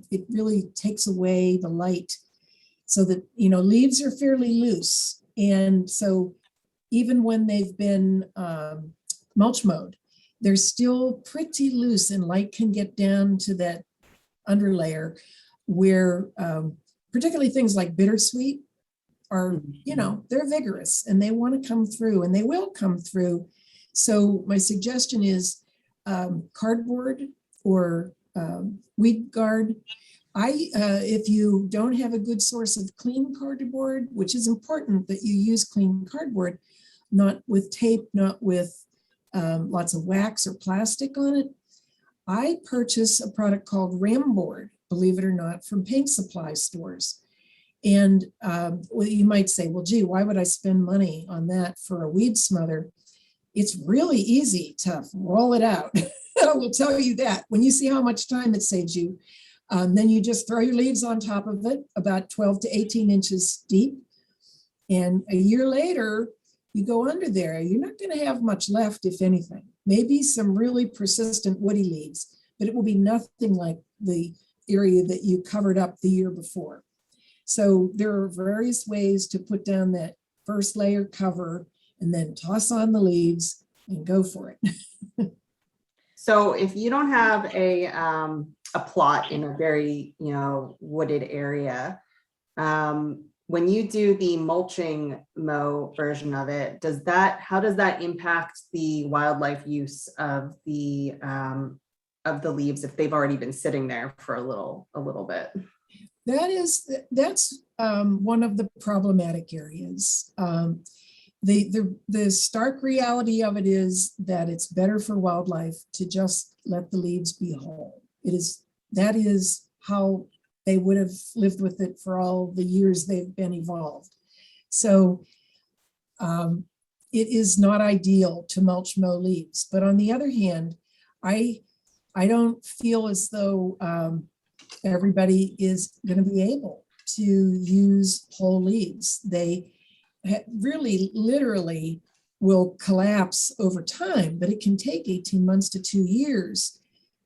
It really takes away the light, so that leaves are fairly loose, and so even when they've been mulch mowed, they're still pretty loose, and light can get down to that underlayer where particularly things like bittersweet are, they're vigorous and they want to come through, and they will come through. So my suggestion is cardboard or Weed Guard. If you don't have a good source of clean cardboard, which is important that you use clean cardboard, not with tape, not with lots of wax or plastic on it, I purchase a product called Ram Board, believe it or not, from paint supply stores. And well, you might say, well, gee, why would I spend money on that for a weed smother? It's really easy to roll it out. I will tell you that. When you see how much time it saves you, then you just throw your leaves on top of it, about 12 to 18 inches deep. And a year later, you go under there. You're not going to have much left, if anything. Maybe some really persistent woody leaves, but it will be nothing like the area that you covered up the year before. So there are various ways to put down that first layer cover and then toss on the leaves and go for it. So if you don't have a plot in a very, wooded area, when you do the mulching mow version of it, how does that impact the wildlife use of the leaves if they've already been sitting there for a little bit? That's one of the problematic areas. The stark reality of it is that it's better for wildlife to just let the leaves be whole. That is how they would have lived with it for all the years they've been evolved. So it is not ideal to mulch mow leaves. But on the other hand, I don't feel as though everybody is going to be able to use whole leaves. They really literally will collapse over time, but it can take 18 months to 2 years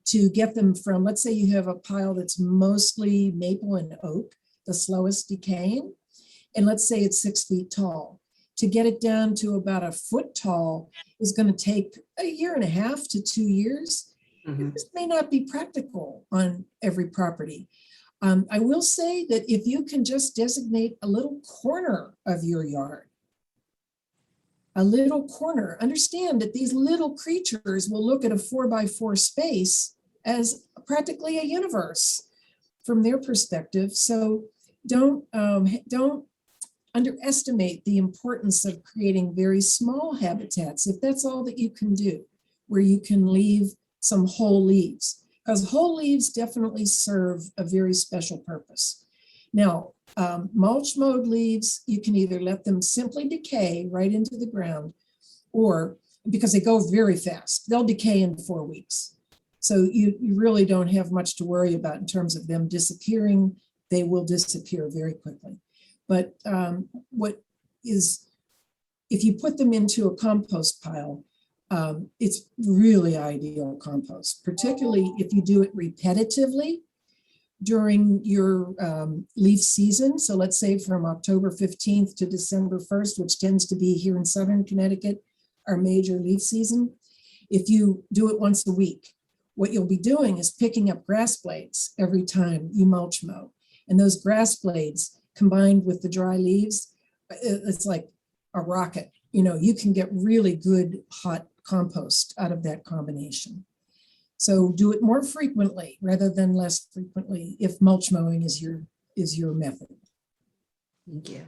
to get them from, let's say you have a pile that's mostly maple and oak, the slowest decaying, and let's say it's 6 feet tall. To get it down to about a foot tall is going to take 1.5 to 2 years. Mm-hmm. This may not be practical on every property. I will say that if you can just designate a little corner of your yard, understand that these little creatures will look at a 4x4 space as practically a universe from their perspective. So don't underestimate the importance of creating very small habitats, if that's all that you can do, where you can leave some whole leaves. Because whole leaves definitely serve a very special purpose. Now, mulch mowed leaves, you can either let them simply decay right into the ground, or because they go very fast, they'll decay in 4 weeks. So you really don't have much to worry about in terms of them disappearing. They will disappear very quickly. But if you put them into a compost pile, it's really ideal compost, particularly if you do it repetitively during your leaf season. So let's say from October 15th to December 1st, which tends to be here in Southern Connecticut, our major leaf season. If you do it once a week, what you'll be doing is picking up grass blades every time you mulch mow. And those grass blades combined with the dry leaves, it's like a rocket. You can get really good hot compost out of that combination. So do it more frequently rather than less frequently if mulch mowing is your method. Thank you.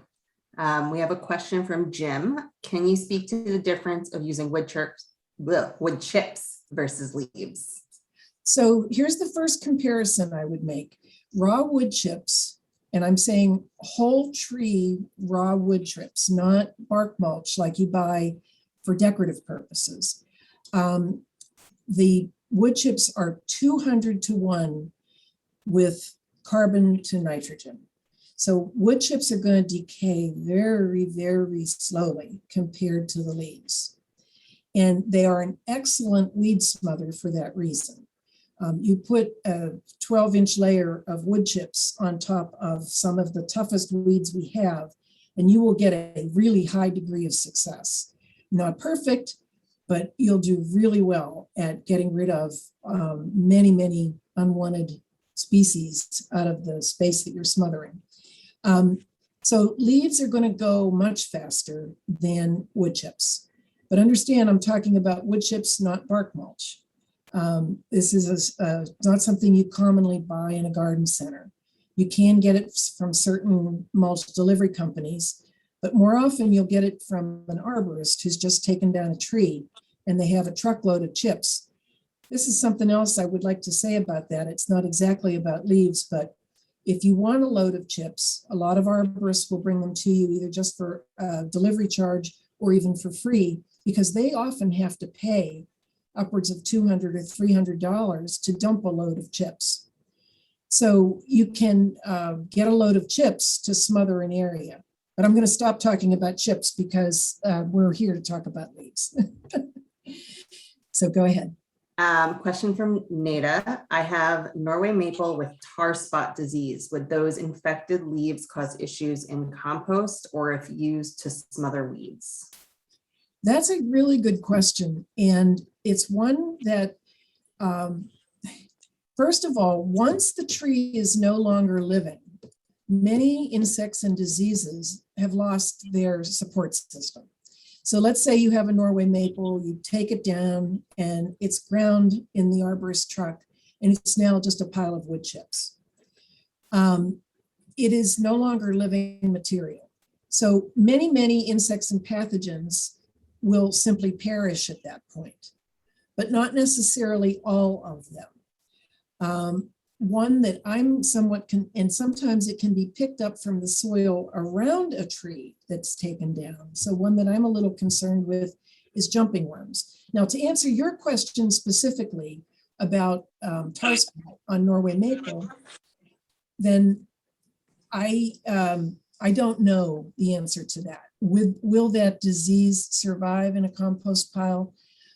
We have a question from Jim. Can you speak to the difference of using wood chips wood chips versus leaves? So here's the first comparison I would make. Raw wood chips, and I'm saying whole tree raw wood chips, not bark mulch like you buy for decorative purposes. The wood chips are 200 to 1 with carbon to nitrogen. So wood chips are going to decay very, very slowly compared to the leaves. And they are an excellent weed smother for that reason. You put a 12-inch layer of wood chips on top of some of the toughest weeds we have, and you will get a really high degree of success. Not perfect, but you'll do really well at getting rid of many, many unwanted species out of the space that you're smothering. So leaves are going to go much faster than wood chips. But understand, I'm talking about wood chips, not bark mulch. This is not something you commonly buy in a garden center. You can get it from certain mulch delivery companies, but more often you'll get it from an arborist who's just taken down a tree and they have a truckload of chips. This is something else I would like to say about that. It's not exactly about leaves, but if you want a load of chips, a lot of arborists will bring them to you either just for a delivery charge or even for free, because they often have to pay upwards of $200 or $300 to dump a load of chips. So you can get a load of chips to smother an area. But I'm going to stop talking about chips because we're here to talk about leaves. So go ahead. Question from Nada. I have Norway maple with tar spot disease. Would those infected leaves cause issues in compost or if used to smother weeds? That's a really good question. And it's one that, first of all, once the tree is no longer living, many insects and diseases have lost their support system. So let's say you have a Norway maple, you take it down and it's ground in the arborist truck and it's now just a pile of wood chips. It is no longer living material. So many, many insects and pathogens will simply perish at that point, but not necessarily all of them. One that I'm somewhat, and sometimes it can be picked up from the soil around a tree that's taken down. So one that I'm a little concerned with is jumping worms. Now, to answer your question specifically about tar spot on Norway maple, then I don't know the answer to that. Will that disease survive in a compost pile?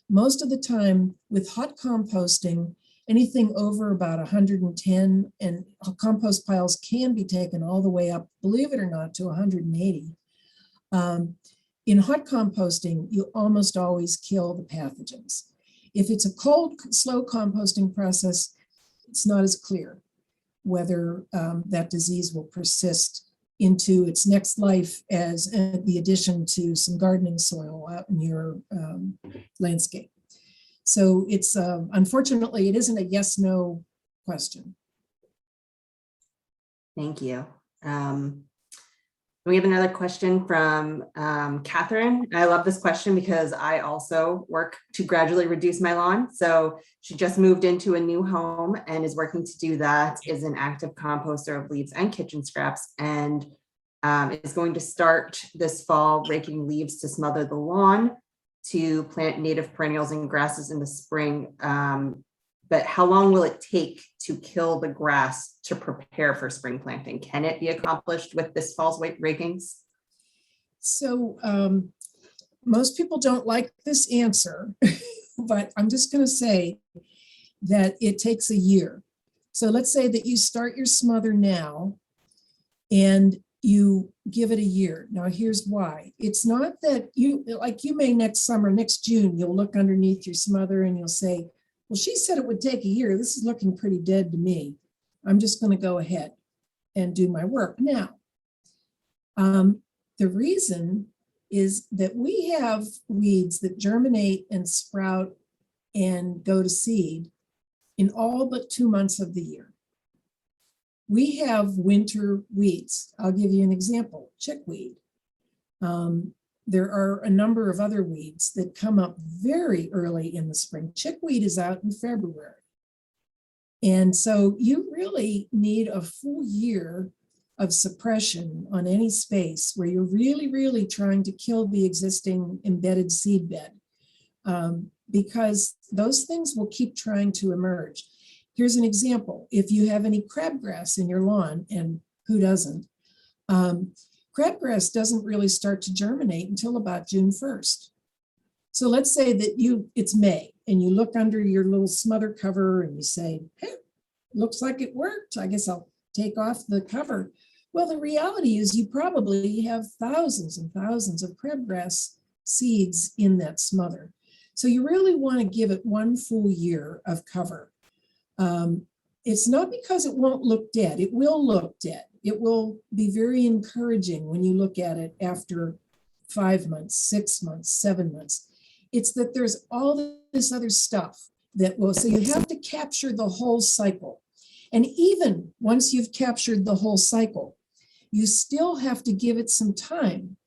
Most of the time with hot composting, anything over about 110, and compost piles can be taken all the way up, believe it or not, to 180. In hot composting, you almost always kill the pathogens. If it's a cold, slow composting process, it's not as clear whether that disease will persist into its next life as the addition to some gardening soil out in your landscape. So it's, unfortunately, it isn't a yes/no question. Thank you. We have another question from Catherine. I love this question because I also work to gradually reduce my lawn. So she just moved into a new home and is working to do that, is an active composter of leaves and kitchen scraps, and is going to start this fall raking leaves to smother the lawn, to plant native perennials and grasses in the spring. But how long will it take to kill the grass to prepare for spring planting? Can it be accomplished with this fall's rakings? So most people don't like this answer, but I'm just going to say that it takes a year. So let's say that you start your smother now and you give it a year. Now, here's why. It's not that you may next summer, next June, you'll look underneath your smother and you'll say, well, she said it would take a year. This is looking pretty dead to me. I'm just going to go ahead and do my work now. The reason is that we have weeds that germinate and sprout and go to seed in all but 2 months of the year. We have winter weeds. I'll give you an example, chickweed. there are a number of other weeds that come up very early in the spring. Chickweed is out in February. And so you really need a full year of suppression on any space where you're really, really trying to kill the existing embedded seed bed, because those things will keep trying to emerge. Here's an example. If you have any crabgrass in your lawn, and who doesn't, crabgrass doesn't really start to germinate until about June 1st. So let's say that it's May and you look under your little smother cover and you say, hey, looks like it worked. I guess I'll take off the cover. Well, the reality is you probably have thousands and thousands of crabgrass seeds in that smother. So you really want to give it one full year of cover. It's not because it won't look dead. It will look dead. It will be very encouraging when you look at it after 5 months, 6 months, 7 months. It's that there's all this other stuff that will, so you have to capture the whole cycle. And even once you've captured the whole cycle, you still have to give it some time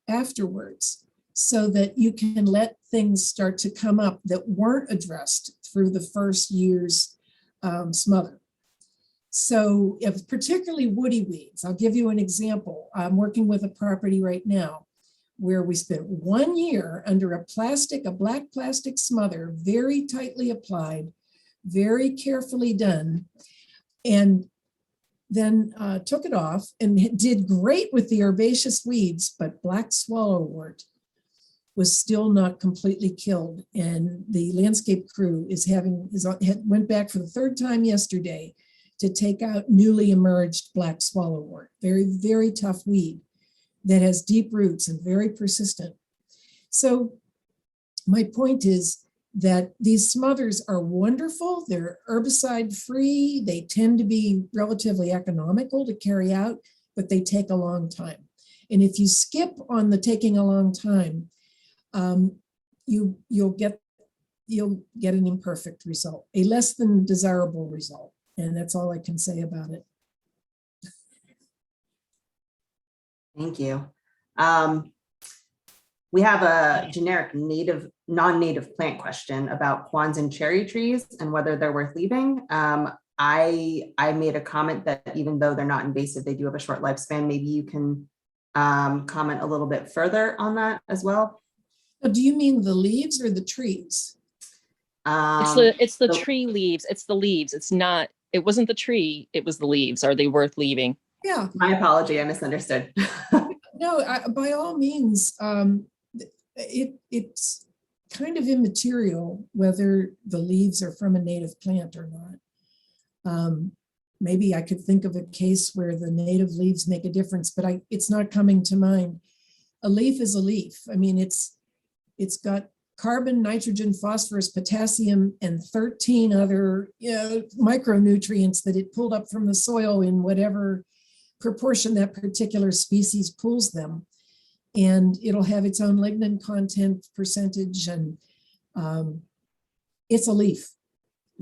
afterwards so that you can let things start to come up that weren't addressed through the first year's smother. So if particularly woody weeds, I'll give you an example. I'm working with a property right now where we spent 1 year under a black plastic smother, very tightly applied, very carefully done, and then took it off and it did great with the herbaceous weeds, but black swallowwort was still not completely killed. And the landscape crew went back for the third time yesterday to take out newly emerged black swallowwort, very, very tough weed that has deep roots and very persistent. So my point is that these smothers are wonderful. They're herbicide free. They tend to be relatively economical to carry out, but they take a long time. And if you skip on the taking a long time, you'll get an imperfect result, a less than desirable result. And that's all I can say about it. Thank you. We have a generic non-native plant question about quans and cherry trees and whether they're worth leaving. I made a comment that even though they're not invasive, they do have a short lifespan. Maybe you can comment a little bit further on that as well. Do you mean the leaves or the trees? It's the tree leaves. It's the leaves. It wasn't the tree. It was the leaves. Are they worth leaving? Yeah. My apology. I misunderstood. No, by all means, it's kind of immaterial whether the leaves are from a native plant or not. Maybe I could think of a case where the native leaves make a difference, but it's not coming to mind. A leaf is a leaf. I mean, it's got carbon, nitrogen, phosphorus, potassium, and 13 other micronutrients that it pulled up from the soil in whatever proportion that particular species pulls them. And it'll have its own lignin content percentage, and it's a leaf.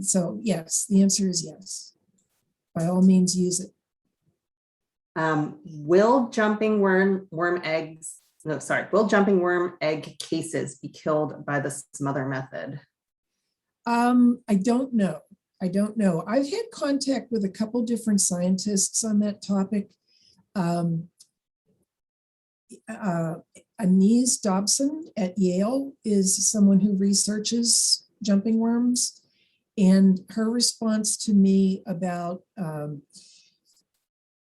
So yes, the answer is yes. By all means, use it. Will jumping worm egg cases be killed by the smother method? I don't know. I've had contact with a couple different scientists on that topic. Anise Dobson at Yale is someone who researches jumping worms, and her response to me about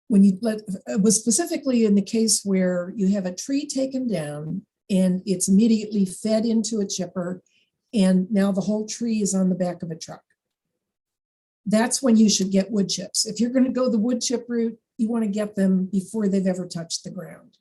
was specifically in the case where you have a tree taken down and it's immediately fed into a chipper, and now the whole tree is on the back of a truck. That's when you should get wood chips. If you're going to go the wood chip route, you want to get them before they've ever touched the ground,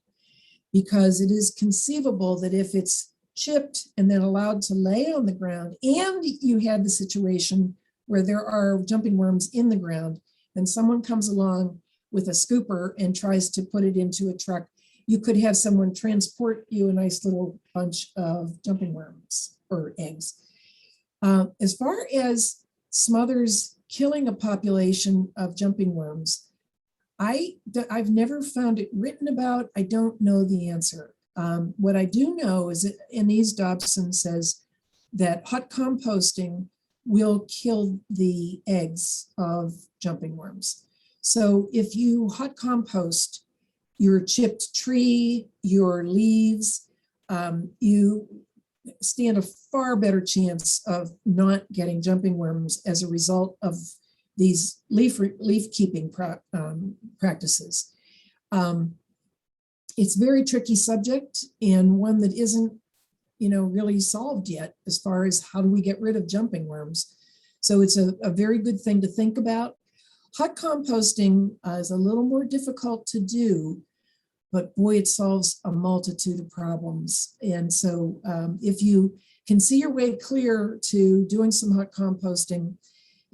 because it is conceivable that if it's chipped and then allowed to lay on the ground, and you had the situation where there are jumping worms in the ground, and someone comes along with a scooper and tries to put it into a truck, you could have someone transport you a nice little bunch of jumping worms or eggs. As far as smothers killing a population of jumping worms, I've never found it written about. I don't know the answer. What I do know is that Anise Dobson says that hot composting will kill the eggs of jumping worms. So if you hot compost your chipped tree, your leaves, you stand a far better chance of not getting jumping worms as a result of these leaf keeping practices. It's a very tricky subject and one that isn't, really solved yet as far as how do we get rid of jumping worms. So it's a very good thing to think about. Hot composting is a little more difficult to do, but boy, it solves a multitude of problems. And so if you can see your way clear to doing some hot composting,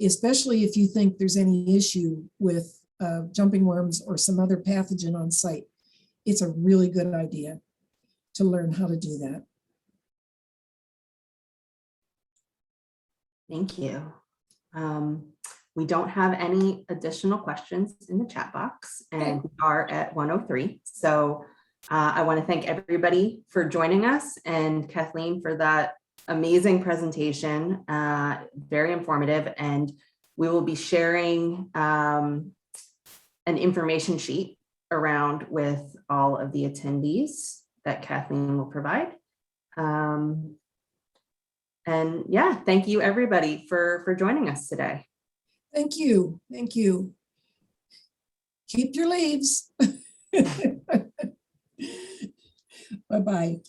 especially if you think there's any issue with jumping worms or some other pathogen on site, it's a really good idea to learn how to do that. Thank you. We don't have any additional questions in the chat box, and we are at 1:03. So I want to thank everybody for joining us, and Kathleen for that amazing presentation, very informative. And we will be sharing an information sheet around with all of the attendees that Kathleen will provide. And yeah, thank you everybody for joining us today. Thank you. Thank you. Keep your leaves. Bye-bye.